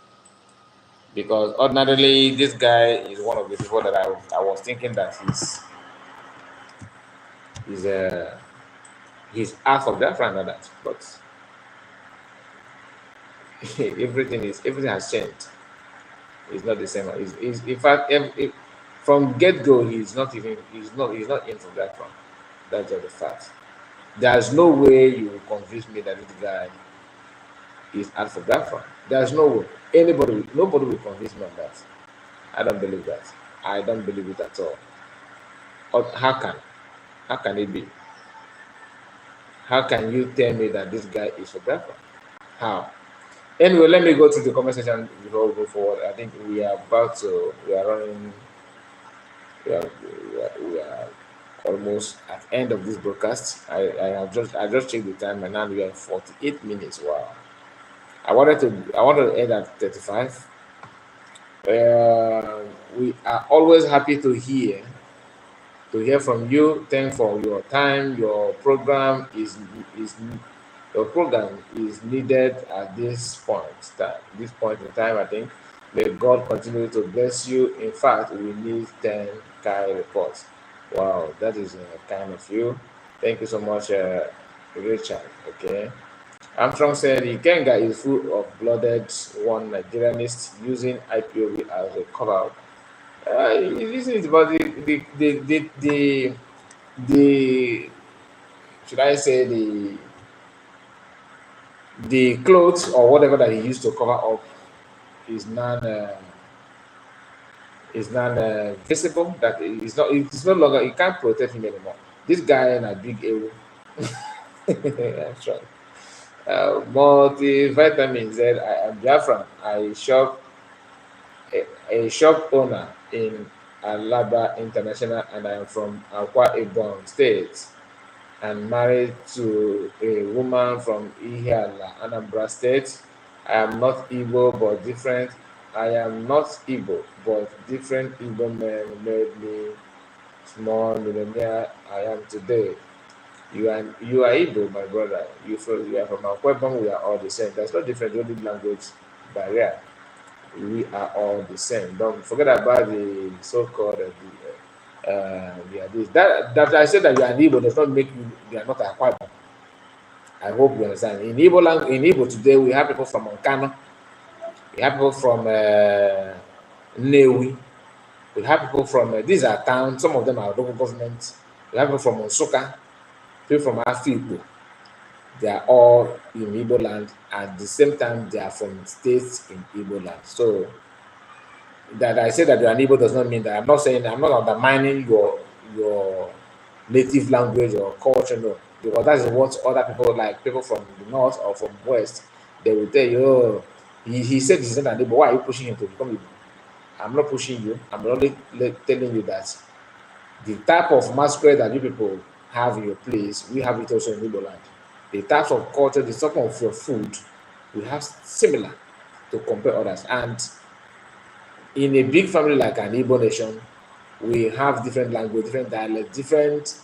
because ordinarily this guy is one of the people that I was thinking that he's half of that and that, but everything has changed. It's not the same. In fact, from get-go, he's not in from that front. That's just the fact. There's no way you will convince me that this guy is out for that front. There's no way. Nobody will convince me on that. I don't believe that. I don't believe it at all. How can it be? How can you tell me that this guy is for that front? How? Anyway, let me go to the comment section before we go forward. I think we are almost at the end of this broadcast. I just checked the time, and now we are 48 minutes. Wow. I wanted to end at 35. We are always happy to hear from you. Thank for your time. Your program is needed at this point in time. I think may God continue to bless you. In fact, we need 10 Kai reports. Wow, that is kind of you. Thank you so much, Richard. Okay. Armstrong said Ikenga is full of blooded one Nigerianist using IPOB as a cover. This is about the should I say the clothes or whatever that he used to cover up is non visible. That it's no longer, you can't protect him anymore. This guy in a big area. That's right. Multivitamin said, I am Biafran. I shop a shop owner in Alaba International, and I am from Akwa Ibom State, and married to a woman from Ihiala, Anambra State. I am not Igbo, but different. I am not Igbo, but different Igbo men made me small millionaire I am today. You are Igbo, my brother. You are from Akwebong. We are all the same. There's no different only language barrier. We are all the same. Don't forget about the so-called we are this. That I said that you are an Igbo does not make you are not Akwebong. I hope you understand. In Igbo in Igbo today, we have people from Onkano, we have people from Newi, we have people from these are towns. Some of them are local government. We have people from Onsuka, people from Afikpo. They are all in Igbo land. At the same time, they are from states in Igbo land. So that I say that you are an Igbo does not mean that I'm not undermining your native language or culture, no, because that is what other people like people from the north or from west they will tell you. Oh, he said he's not an Igbo. Why are you pushing him to become Igbo? I'm not pushing you. I'm only telling you that the type of masquerade that you people have in your place, we have it also in Igbo land. The types of culture, the type of your food, we have similar to compare others. And in a big family like an Igbo nation, we have different language, different dialect, different,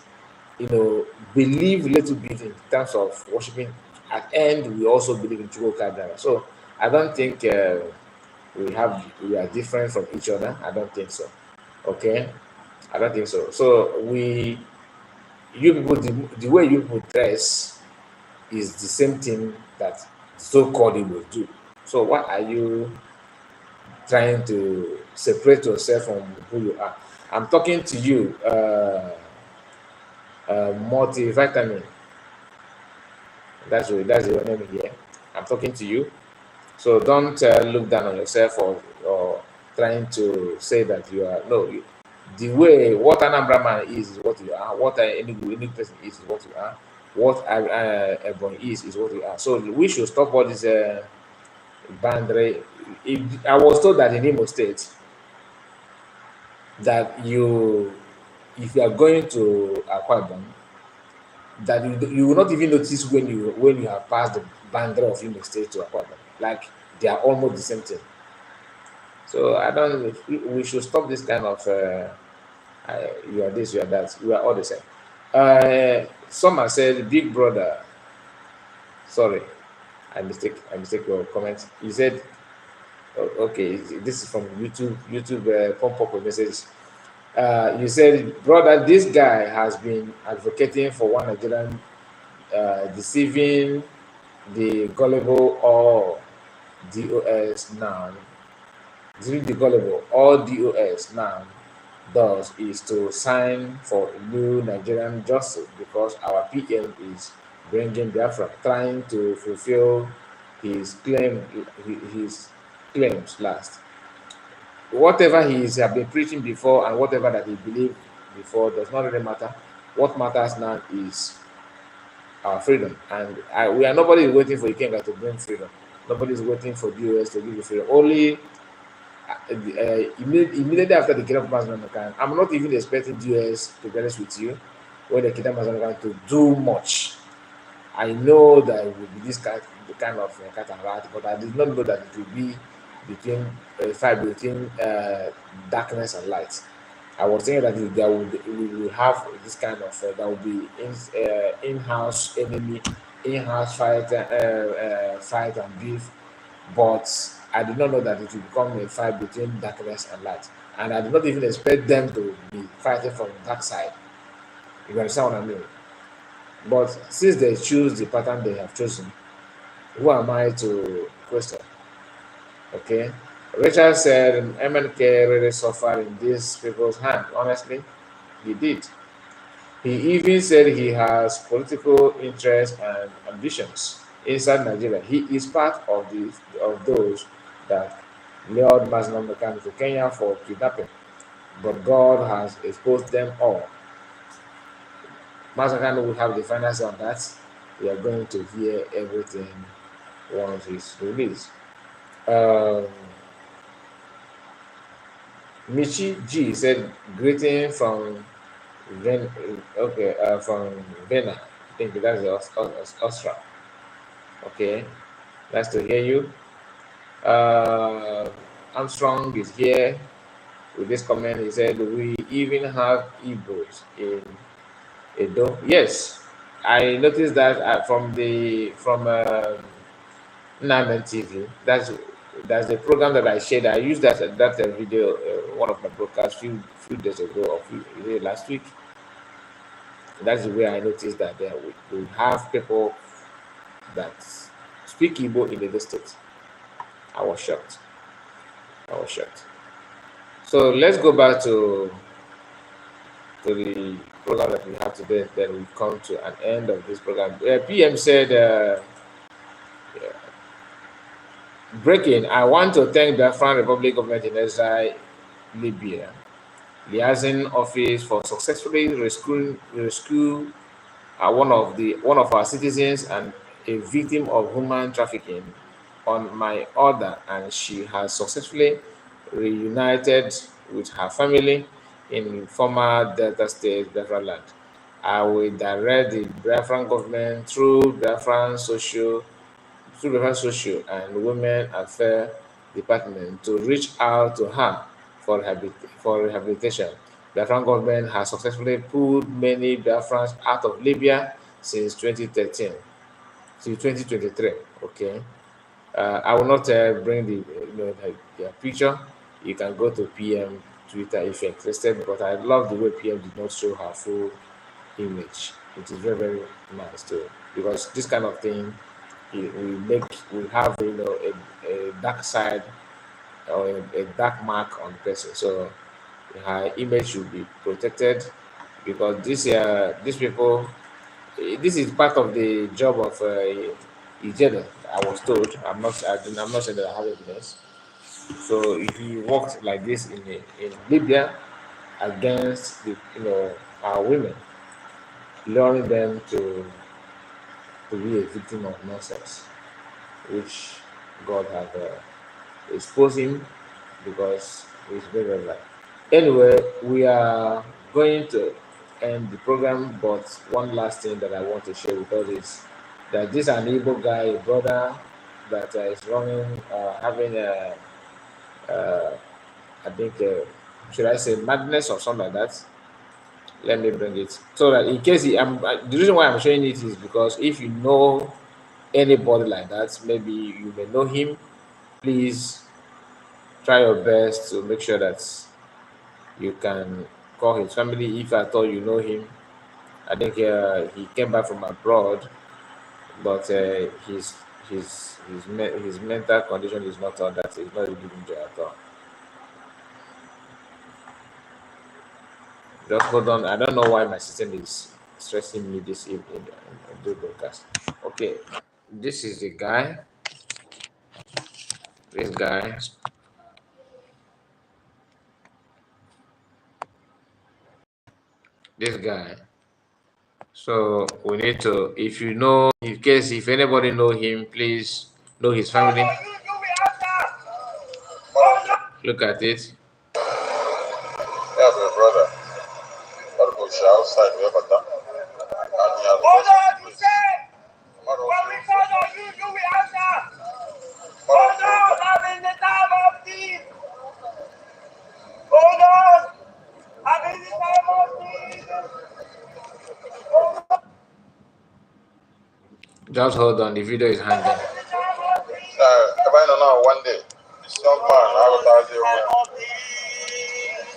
believe a little bit in terms of worshiping. At end, we also believe in Chukwu Kadara. So I don't think we are different from each other. I don't think so. Okay, I don't think so. So you people, the way you people dress is the same thing that so-called Igbo do. So why are you trying to separate yourself from who you are? I'm talking to you, multivitamin. That's your name here. I'm talking to you. So don't look down on yourself or trying to say that you are no. The way what an Anambra man is what you are. What any person is what you are. What Ebon is what you are. So we should stop all this boundary. I was told that in Imo State that if you are going to Akwa Ibom, that you will not even notice when you have passed the boundary of Imo State to Akwa Ibom. Like they are almost the same thing. So I don't. We should stop this kind of you are this, you are that. We are all the same. Someone said, "Big brother." Sorry, I mistake your comment. You said, okay, this is from YouTube. YouTube pump up a message. You said, brother, this guy has been advocating for one Nigerian, deceiving the gullible or DOS now. Deceiving the gullible or DOS now does is to sign for a new Nigerian justice because our PM is bringing Biafra, trying to fulfill his his claims last. Whatever have been preaching before and whatever that he believed before does not really matter. What matters now is our freedom, and nobody is waiting for Ikenga to bring freedom. Nobody is waiting for the US to give you freedom. Only immediately after the kidnap of Mazanakan, I'm not even expecting the US, to be honest with you, when they kidnap Mazanakan to do much. I know that it will be this kind of cat and rat, but I did not know that it will be between fight between darkness and light. I was thinking that we will have this kind of that will be in-house enemy, in-house fight and beef, but I did not know that it will become a fight between darkness and light, and I did not even expect them to be fighting from dark side. You understand what I mean? But since they choose the pattern they have chosen, who am I to question? Okay. Richard said MNK really suffered in these people's hand. Honestly, he did. He even said he has political interests and ambitions inside Nigeria. He is part of those that lured Muslim Mekan to Kenya for kidnapping, but God has exposed them all. Masakan will have the final say on that. We are going to hear everything once it's released. Um, Michi G said, greeting from from Vienna. I think that's the Austria. Okay, nice to hear you. Armstrong is here with this comment. He said, we even have Igbos in Edo. Yes, I noticed that from Namen TV. That's the program that I shared. I used that video, one of my broadcasts few days ago or last week. That's the way I noticed that there we have people that speak Igbo in the state. I was shocked. I was shocked. So let's go back to the program that we have today. Then we come to an end of this program. PM said, breaking. I want to thank the Biafran Republic Government in Exile, Libya, liaison office for successfully rescue one of our citizens and a victim of human trafficking on my order, and she has successfully reunited with her family in former Delta State, Biafra land. I will direct the Biafran government through Biafran Social and Women Affairs Department to reach out to her for rehabilitation. Biafran government has successfully pulled many Biafrans out of Libya since 2013 to 2023. Okay, I will not bring the picture. You can go to PM Twitter if you're interested. But I love the way PM did not show her full image. It is very very nice too, because this kind of thing we have a dark side or a dark mark on the person. So her image should be protected, because these people, this is part of the job of Ijeda. I was told. I'm not saying that I have evidence. So if he worked like this in Libya against our women, luring them to be a victim of nonsense, which God have exposed him, because he's very, very right. Anyway, we are going to end the program, but one last thing that I want to share with us is that this an Igbo guy, a brother that is running, having I think, should I say madness or something like that. Let me bring it so that in case the reason why I'm showing it is because if you know anybody like that, maybe you may know him. Please try your best to make sure that you can call his family if at all you know him. I think he came back from abroad, but his mental condition is not all that. It's not really giving joy at all. Just hold on. I don't know why my system is stressing me this evening on the broadcast. Okay, this is the guy. This guy. This guy. So we need to, if you know, in case if anybody know him, please know his family. Look at it. Yeah, my brother. Gotta go outside. We have a duck. I'm in the time of need. Hold on. I'm in the time of need. Just hold on. The video is hanging. Now one day, this young man, I was out there.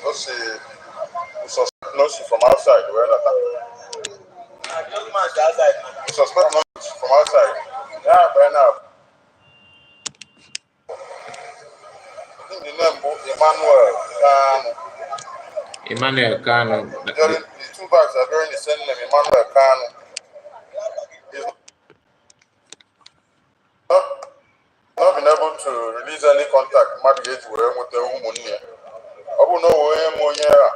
No see, no see from outside. Where that? Suspect no see from outside. Yeah, burn up. I think the name Emmanuel Kano. The two bags are bearing the same name, Emmanuel Kano. He's not been able to release any contact. Madgate with the woman here. I will know where more yeah.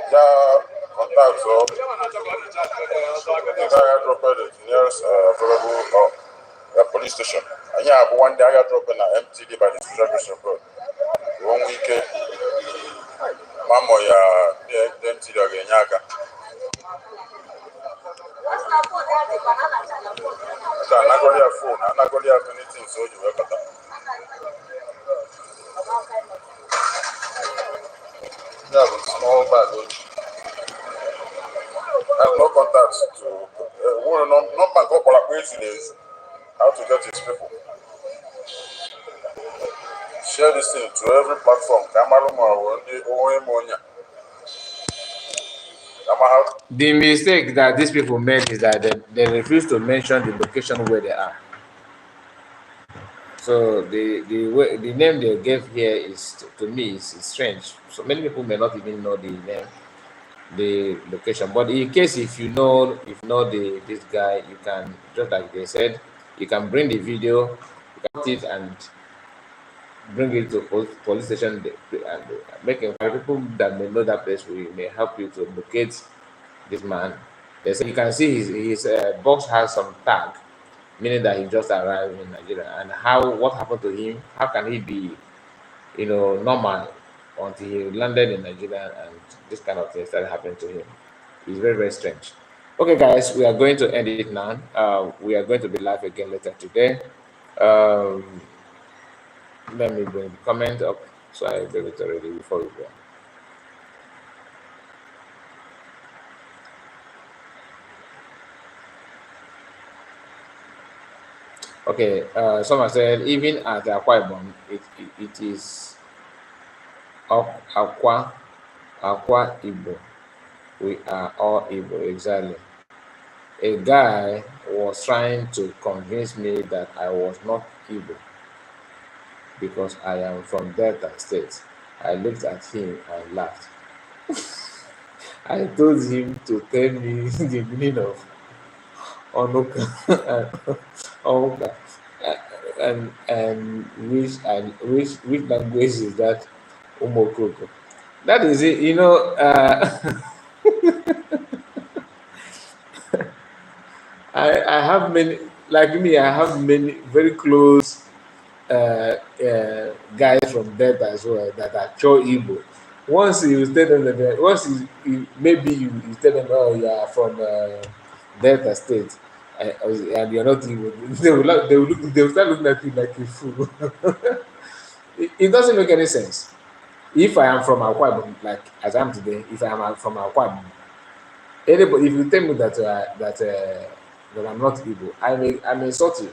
Yeah, contact so the guy dropped it nearest available police station. And yeah, but one day I dropped an MTD by the Citizenship road. wike mamo ya denti ya genyaka ka anagolia phone anagolia anything so you wekata that was small bag. I have no contacts to no bank up is how to get his people. Share this thing to every platform. The mistake that these people made is that they refuse to mention the location where they are. So the name they gave here is to me is strange. So many people may not even know the name, the location. But in case if you know this guy, you can, just like they said, you can bring the video, you can put it and bring it to police station and make inquiry. People that may know that place will may help you to locate this man. They say you can see his box has some tag, meaning that he just arrived in Nigeria. And what happened to him? How can he be, normal until he landed in Nigeria and this kind of thing started happening to him? It's very, very strange. Okay, guys, we are going to end it now. We are going to be live again later today. Let me bring the comment up so I have it already before we go. Okay, someone said even at Akwa Ibom, it is Akwa Igbo. We are all Igbo, exactly. A guy was trying to convince me that I was not Igbo because I am from Delta State. I looked at him and laughed. I told him to tell me the meaning of Onuka Onuka and which language is that Umokoko. That is it, I have many, like me, I have many very close guys from Delta as well that are pure Igbo. Once you tell them that, once maybe you tell them, oh, you are from Delta State, and you're not Igbo, they will start looking at you like a fool. It doesn't make any sense. If I am from Akwa Ibom, like as I am today, if I am from Akwa Ibom, anybody, if you tell me that that I'm not Igbo, I may insult you.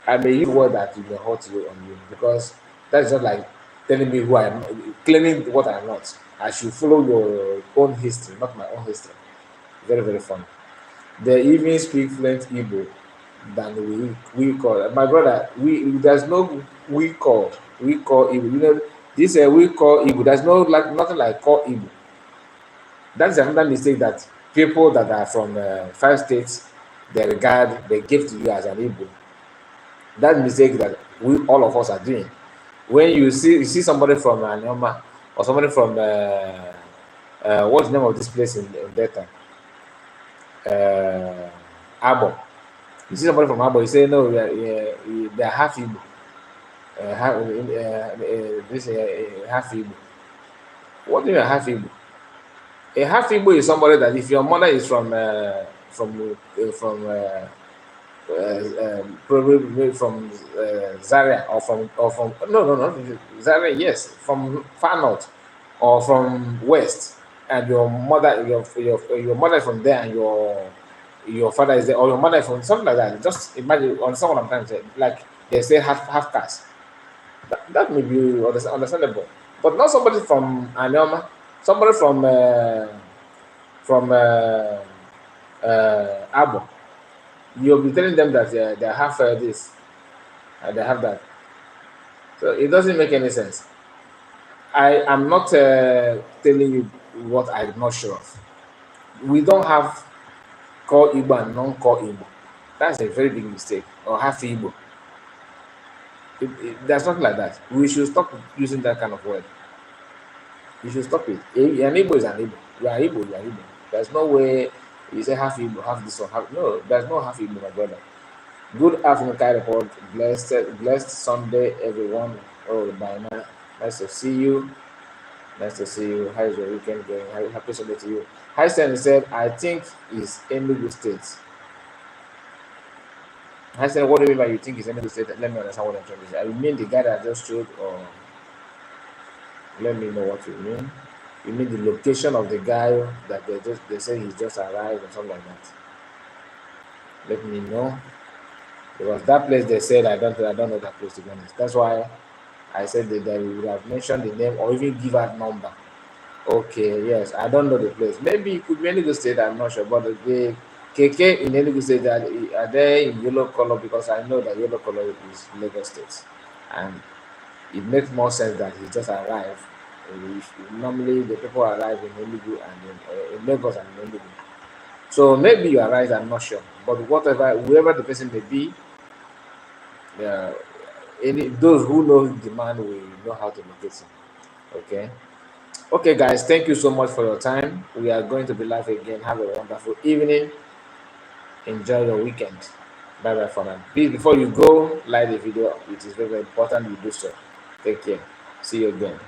I may use word that will hurt you on you because that's just like telling me who I am, claiming what I am not. I should follow your own history, not my own history. Very, very funny. They even speak fluent Igbo than we call. My brother, there's no we call Igbo. You know, this we call Igbo. There's nothing like call Igbo. That's another mistake that people that are from 5 states they give to you as an Igbo. That mistake that all of us are doing. When you see somebody from Anoma or somebody from what's the name of this place in Delta? Abo. You see somebody from Abo, you say no, they're half Igbo. Half Igbo. What do you mean half Igbo? A half Igbo is somebody that if your mother is probably from Zaria or from no Zaria, yes, from far north or from west, and your mother is from there and your father is there, or your mother is from something like that. Just imagine, understand what I'm trying to say. Like they say half caste. That may be understandable, but not somebody from Anyama, somebody from Abo. You'll be telling them that they have this and they have that. So it doesn't make any sense. I am not telling you what I'm not sure of. We don't have core Igbo and non-core Igbo. That's a very big mistake. Or half Igbo. There's nothing like that. We should stop using that kind of word. You should stop it. An Igbo is an Igbo. You are Igbo, you are Igbo. There's no way you say half Igbo, half this one, half. No, there's no half Igbo, my brother. Good afternoon, Kai Report. Blessed Sunday, everyone. Oh, by now. Nice to see you. Nice to see you. How is your weekend going? Happy Sunday to you. Hysten said, I think it's Enugu State. Hysten, what do you mean by you think it's Enugu State? Let me understand what I'm trying to say. You mean the guy that just showed, or let me know what you mean. You mean the location of the guy that they say he's just arrived or something like that? Let me know. Because that place they said I don't know that place, to be honest. That's why I said that they would have mentioned the name or even give out number. Okay, yes, I don't know the place. Maybe it could be Enugu State, I'm not sure. But the KK in Enugu State are they in yellow color, because I know that yellow color is Lagos State. And it makes more sense that he just arrived. Normally the people arrive in Enugu and in Lagos and in Enugu. So maybe you are right, I'm not sure. But whoever the person may be, those who know the man will know how to locate him. Okay, guys, thank you so much for your time. We are going to be live again. Have a wonderful evening. Enjoy your weekend. Bye bye for now. Please, before you go, like the video. It is very, very important you do so. Take care. See you again.